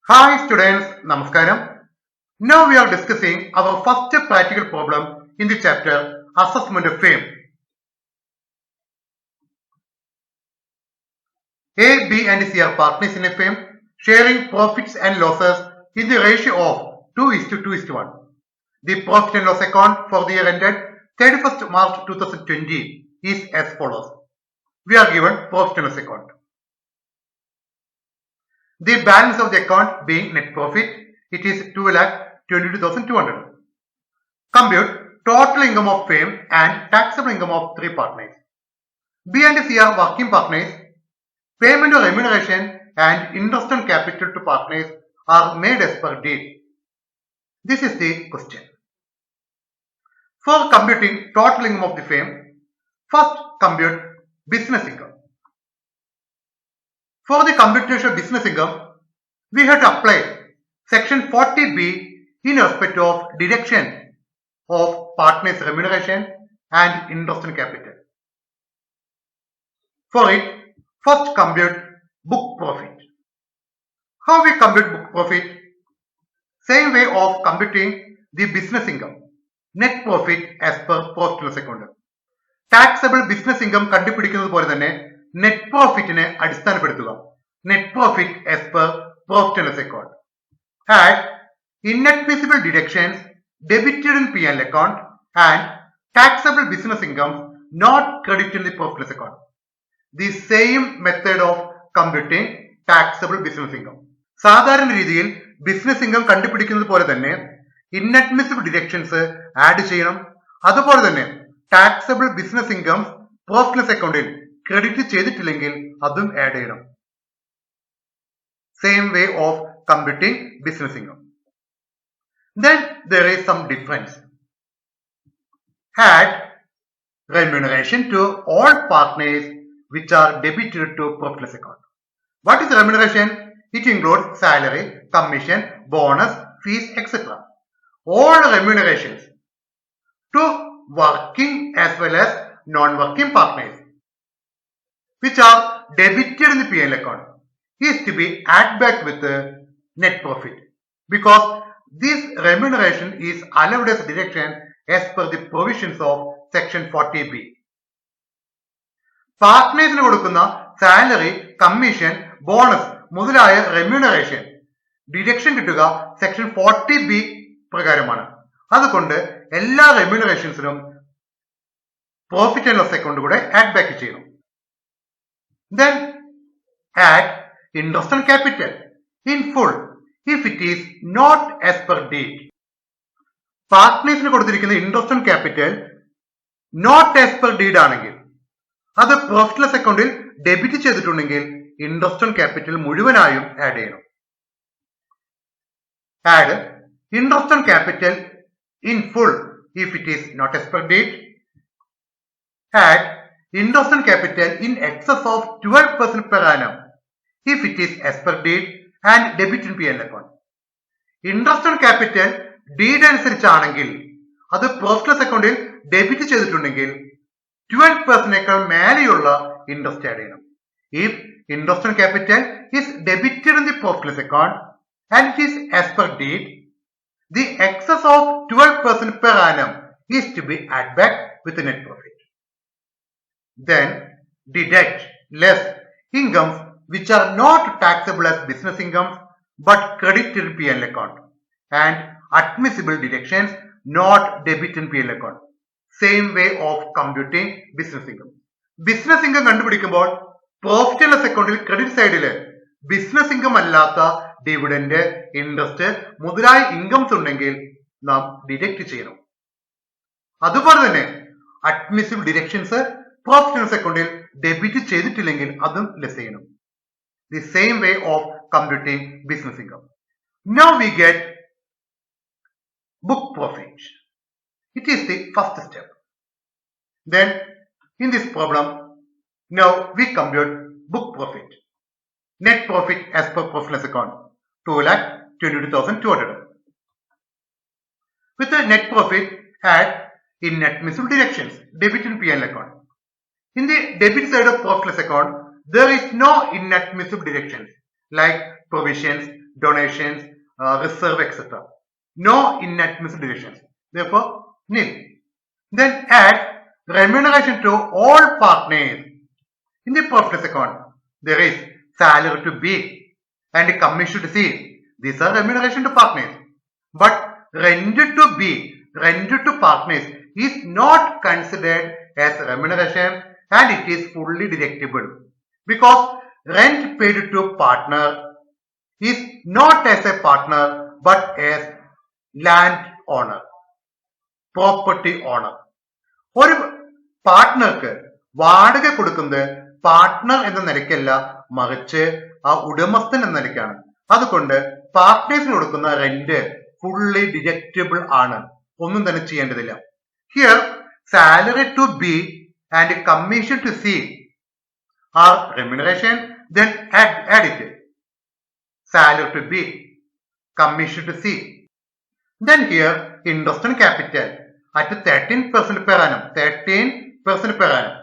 Hi students, Namaskaram. Now we are discussing our first practical problem in the chapter Assessment of Fame. A, B and C are partners in a firm, sharing profits and losses in the ratio of 2:2:1. The profit and loss account for the year ended 31st March 2020 is as follows. We are given profit and loss account. The balance of the account being net profit, it is 2,22,200. Compute total income of firm and taxable income of three partners. B and C are working partners. Payment of remuneration and interest on capital to partners are made as per deed. This is the question. For computing total income of the firm, first compute business income. For the computation of business income, we have to apply section 40B in respect of deduction of partners' remuneration and interest on capital. For it, first compute book profit. How we compute book profit? Same way of computing the business income. Net profit as per profit and loss account. Taxable business income കണ്ടുപിടിക്കുന്നത് പോലെ തന്നെ net പ്രോഫിറ്റിനെ അടിസ്ഥാനപ്പെടുത്തുക. Net profit as per profit and loss account. Add inadmissible deductions debited in P&L account and taxable business income not credited in the profit and loss account. The same method of computing taxable business income. സാധാരണ രീതിയിൽ business income കണ്ടുപിടിക്കുന്നത് പോലെ തന്നെ inadmissible deductions add ചെയ്യണം. അതുപോലെ തന്നെ taxable business income profit loss അക്കൗണ്ടിൽ credit ചെയ്തിട്ടില്ലെങ്കിൽ അതും ആഡ് ചെയ്യണം. Same way of computing business income. Then there is some difference. Add remuneration to all partners which are debited to profit loss account. What is remuneration? It includes salary, commission, bonus, fees, etc. All remunerations to working as well as non-working partners which are debited in the P&L account is to be added back with the net profit because this remuneration is allowed as deduction as per the provisions of section 40B. പാർട്ട്നേഴ്സിന് കൊടുക്കുന്ന salary, commission, bonus മുതലായ remuneration deduction കിട്ടുക section 40B പ്രകാരമാണ്. അതുകൊണ്ട് എല്ലാ റെമ്യൂണറേഷൻസിനും profit and loss account കൂടെ add back ചെയ്യണം. Then add interest on capital in full if it is not as per deed. പാർട്ട്നേഴ്സിന് കൊടുത്തിരിക്കുന്ന interest on capital not as per deed ആണെങ്കിൽ അത് പ്രോഫിറ്റ് ലോസ് അക്കൗണ്ടിൽ ഡെബിറ്റ് ചെയ്തിട്ടുണ്ടെങ്കിൽ ഇൻട്രസ്റ്റ് ഓൺ ക്യാപിറ്റൽ മുഴുവനായും add ചെയ്യണം. Add interest on capital in full if it is not as per deed. Add interest on capital in excess of 12% per annum if it is as per deed and debit in P&L account. Interest on capital deed അനുസരിച്ചാണെങ്കിൽ അത് profit loss അക്കൗണ്ടിൽ debit ചെയ്തിട്ടുണ്ടെങ്കിൽ 12%നേക്കാൾ മേലെയുള്ള interest add ചെയ്യണം. If interest on capital is debited in the profit loss account and it is as per deed, the excess of 12% per annum is to be added back with the net profit. Then deduct less incomes which are not taxable as business incomes but credited in P&L account and admissible deductions not debited in P&L account. Same way of computing business income. Business income കണ്ടുപിടിക്കുമ്പോൾ profit and loss അക്കൗണ്ടിൽ credit സൈഡില് business income അല്ലാത്ത dividend, interest മുതലായ incomes ഉണ്ടെങ്കിൽ നാം deduct ചെയ്യണം. അതുപോലെ തന്നെ admissible deductions profit and loss അക്കൗണ്ടിൽ ഡെബിറ്റ് ചെയ്തിട്ടില്ലെങ്കിൽ അതും ലെസ് ചെയ്യണം. The same way of computing business income. Now we get book profit. It is the first step. Then in this problem, now we compute book profit. Net profit as per profit loss account 2,22,200. With the net profit add inadmissible deductions debit in P&L account. In the debit side of profit loss account, there is no inadmissible deductions like provisions, donations, reserve, etc. No inadmissible deductions. Therefore, nil. Then add remuneration to all partners. In the profit account, there is salary to B and commission to C. These are remuneration to partners. But rent to B, rent to partners is not considered as remuneration and it is fully deductible because rent paid to partner is not as a partner but as land owner, property owner. ഒരു പാർട്ട്ണർക്ക് വാടക കൊടുക്കുന്നത് partner എന്ന നിലയ്ക്കല്ല മറിച്ച് ആ ഉടമസ്ഥൻ എന്ന നിലയ്ക്കാണ്. അതുകൊണ്ട് പാർട്ട്നേഴ്സിന് കൊടുക്കുന്ന റെന്റ് ഫുള്ളി ഡിഡക്റ്റബിൾ ആണ്, ഒന്നും തന്നെ ചെയ്യേണ്ടതില്ല. Here salary to B and commission to C are remuneration. then add it. Salary to B, commission to C. Then here interest on capital at 13% per annum. 13% per annum.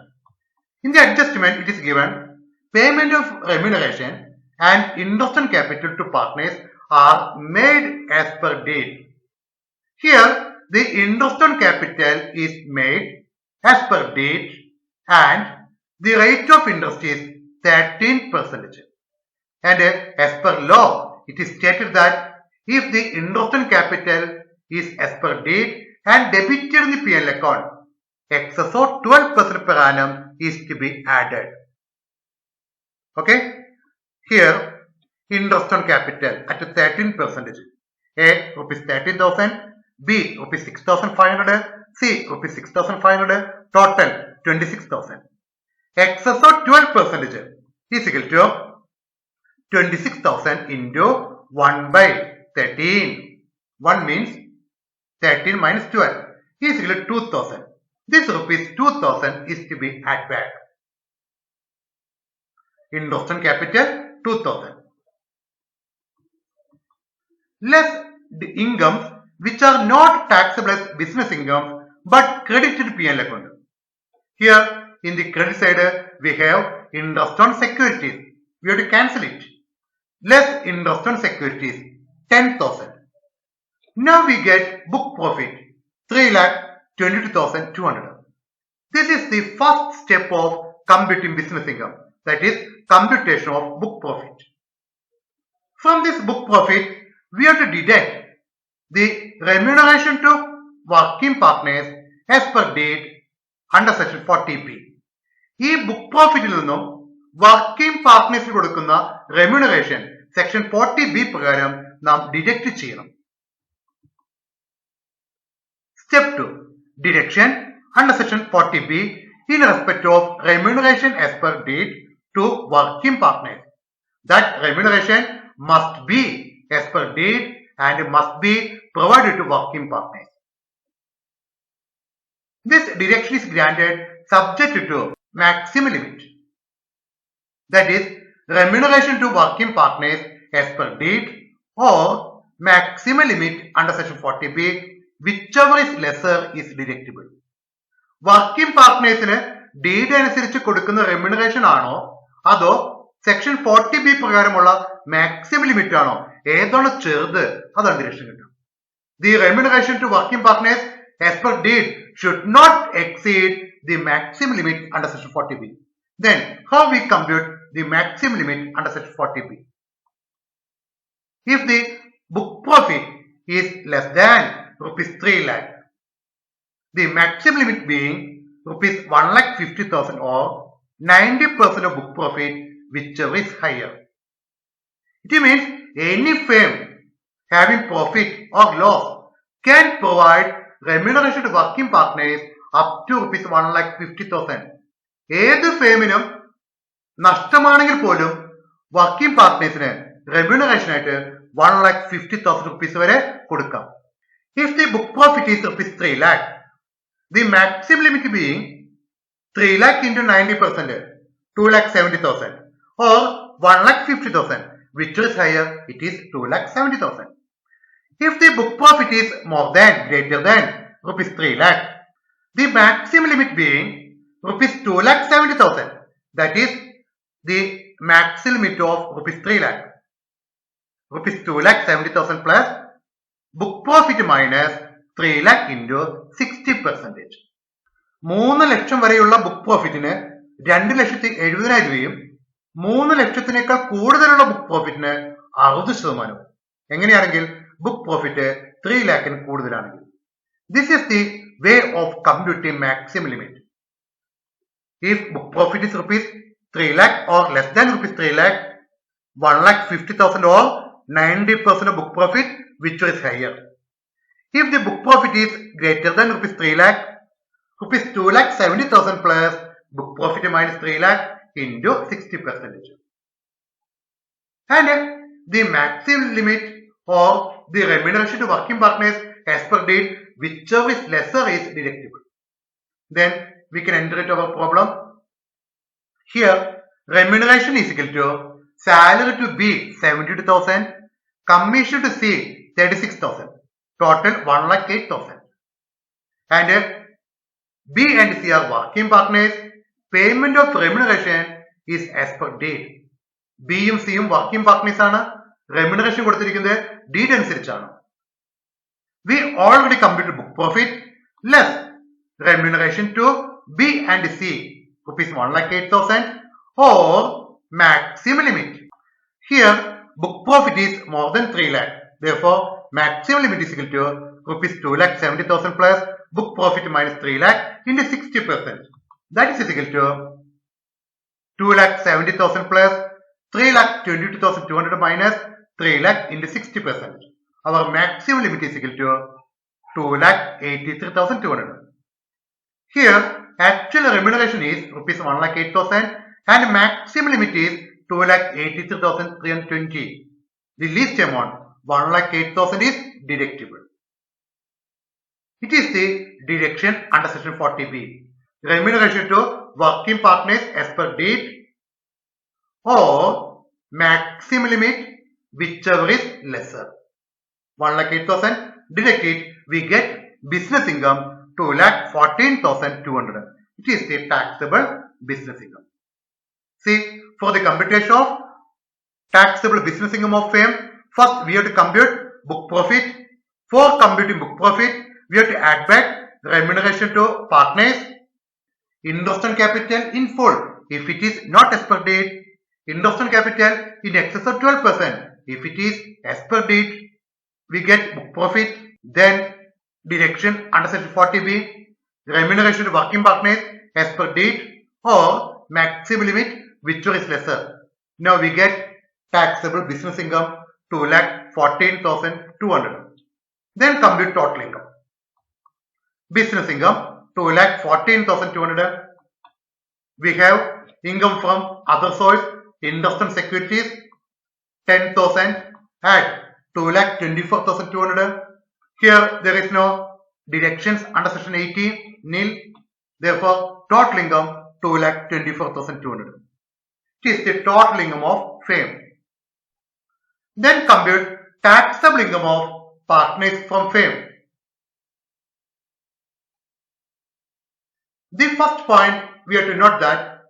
In the adjustment, it is given payment of remuneration and interest on capital to partners are made as per date. Here, the interest on capital is made as per date and the rate of interest is 13%. And as per law, it is stated that if the interest on capital is as per date and debited in the P&L account, excess of 12% per annum is to be added. Okay? Here, interest on capital at 13%. A, rupees 13,000. B, rupees 6,500. C, rupees 6,500. Total, 26,000. Excess of 12% is equal to 26,000 into 1 by 13. 1 means 13 minus 12 is equal to 2,000. This rupees 2,000 is to be added back. Interest on capital 2,000. Less the incomes which are not taxable as business income but credited P&L account. Here in the credit side we have interest on securities. We have to cancel it. Less interest on securities 10,000. Now we get book profit 3,22,200. This is the first step of computing business income, that is computation of book profit. From this book profit, we have to deduct the remuneration to working partners as per date under section 40B. ഈ book പ്രോഫിറ്റിൽ നിന്നും working പാർട്ട്നേഴ്സിന് കൊടുക്കുന്ന remuneration section 40B പ്രകാരം നാം deduct ചെയ്യണം. Step 2. Deduction under section 40B in respect of remuneration as per date to working partners. That remuneration must be as per date and must be provided to working partners. This deduction is granted subject to maximum limit. That is remuneration to working partners as per date or maximum limit under section 40B, whichever is lesser is deductible. Working പാർട്ട്നേഴ്സിന് deed അനുസരിച്ച് കൊടുക്കുന്ന remuneration ആണോ അതോ section 40B പ്രകാരമുള്ള maximum limit ആണോ, ഏതാണ് ചെറുത് അതാണ് ഡിഡക്ഷൻ കിട്ടും. The remuneration to working partners as per date should not exceed the maximum limit under section 40B. Then how we compute the maximum limit under section 40B? If the book profit is less than rupees 3 lakh, the maximum limit being rupees 1,50,000 or 90% of book profit, whichever is higher. It means any firm having profit or loss can provide remuneration to working partners up to rupees 1,50,000. ഏത് ഫേമിനും നഷ്ടമാണെങ്കിൽ പോലും working പാർട്ട്നേഴ്സിന് remuneration ആയിട്ട് 1,50,000 rupees വരെ കൊടുക്കാം. If the book profit is rupees 3 lakh, the maximum limit being 3 lakh into 90%, 2,70,000 or 1,50,000, which is higher, it is 2,70,000. If the book profit is more than, greater than rupees 3 lakh, the maximum limit being rupees 2,70,000, that is the maximum limit of rupees 3 lakh. rupees 2,70,000 plus book profit minus 3 lakh into 60%. 3 ലക്ഷം വരെയുള്ള book പ്രോഫിറ്റിന് 2,70,000 രൂപയും 3 ലക്ഷത്തിനേക്കാൾ കൂടുതലുള്ള book പ്രോഫിറ്റിന് 60%. എങ്ങനെയാണെങ്കിൽ book profit 3 lakhന് കൂടുതലാണെങ്കിൽ. This is the way of computing maximum limit. If book profit is rupees 3 lakh or less than rupees 3 lakh, 1,50,000 or 90% of book profit, which is higher. If the book profit is greater than rupees 3 lakh, rupees 2,70,000 plus book profit minus 3 lakh into 60%. And the maximum limit or the remuneration to working partners as per date, whichever is lesser, is deductible. Then we can enter into our problem. Here, remuneration is equal to salary to B 72,000, commission to C 36,000, total 1,08,000. And B and C are working partners. Payment of remuneration is as per date. B യും C യും working partners ആണ്. Remuneration കൊടുത്തിരിക്കുന്നത് date അനുസരിച്ചാണ്. We already computed book profit less remuneration to B and C, rupees 1,08,000 or maximum limit. Here, book profit is more than 3 lakh. Therefore, maximum limit is equal to rupees 2,70,000 plus book profit minus 3 lakh into 60%. That is equal to 2,70,000 plus 3,22,200 minus 3 lakh into 60%. Our maximum limit is equal to 2,83,200. Here, actual remuneration is rupees 1,08,000 and maximum limit is 2,83,320. The least amount, 1,08,000, is deductible. It is the deduction under section 40B. Remuneration to working partners as per date or maximum limit, whichever is lesser. 1,08,000, deduct it, we get business income 2,14,200. It is the taxable business income. See, for the computation of taxable business income of firm, first we have to compute book profit. For computing book profit, we have to add back remuneration to partners, interest on capital in full if it is not as per date, interest on capital in excess of 12% if it is as per date, we get book profit. Then deduction under section 40B, remuneration to working partners as per date or maximum limit, whichever is lesser. Now we get taxable business income 2,14,200. Then compute total income. Business income 2,14,200. We have income from other source, interest on securities 10,000, add 2,24,200. Here there is no deductions under section 80, nil. Therefore, total income 2,24,200. It is the total income of firm. Then compute taxable income of partners from firm. The first point, we have to note that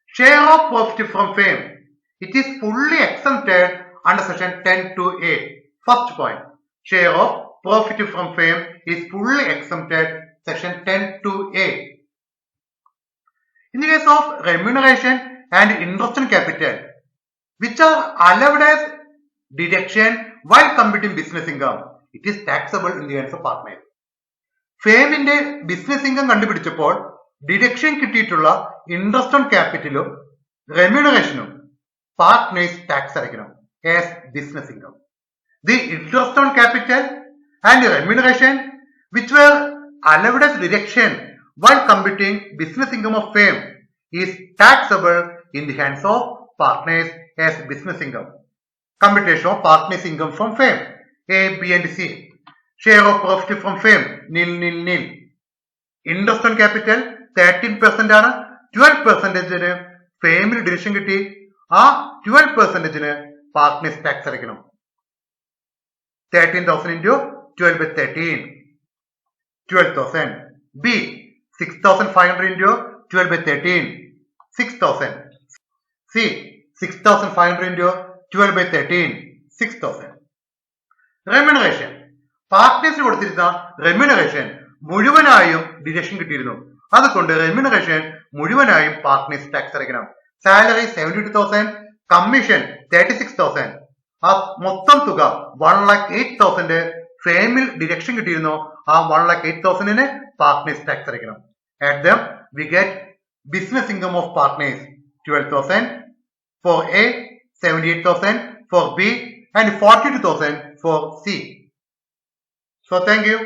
share of profit from firm, it is fully exempted under section 10(2)(a). First point, share of profit from firm is fully exempted section 10(2)(a). In the case of remuneration and interest on capital, which are allowed as deduction while computing business income, it is taxable in the hands of partners. ഫേമിന്റെ business income കണ്ടുപിടിച്ചപ്പോൾ deduction കിട്ടിയിട്ടുള്ള interest on ക്യാപിറ്റലും റെമ്യൂണറേഷനും partners tax അടയ്ക്കണം as business income. The interest on capital and remuneration which were allowed as deduction while computing business income of firm is taxable in the hands of partners as business income. Computation of partners income from firm, A, B and C. Share of profit from firm, nil, nil, nil. Interest on capital 13% ആണ്. 12% ഫേമിൽ division കിട്ടി. ആ 12% partners tax അടയ്ക്കണം. 13,000 into 12 by 13, 12,000. B, 6,500 into 12 by 13, 6,000. C, 6,500 into 12 by 13, 6,000. Remuneration. പാർട്ട്നേഴ്സിന് കൊടുത്തിരുന്ന remuneration മുഴുവനായും deduction കിട്ടിയിരുന്നു. അതുകൊണ്ട് remuneration മുഴുവനായും partners tax അടയ്ക്കണം. Salary 72,000, commission 36,000. ആ മൊത്തം തുക 1,08,000 ഫേമിൽ ഡിഡക്ഷൻ കിട്ടിയിരുന്നു. ആ 1,08,000 പാർട്ട്നേഴ്സ് ടാക്സ് അടയ്ക്കണം. At them we get business income of partners 12,000 for A, 78,000 for B, and 42,000 for C. So thank you.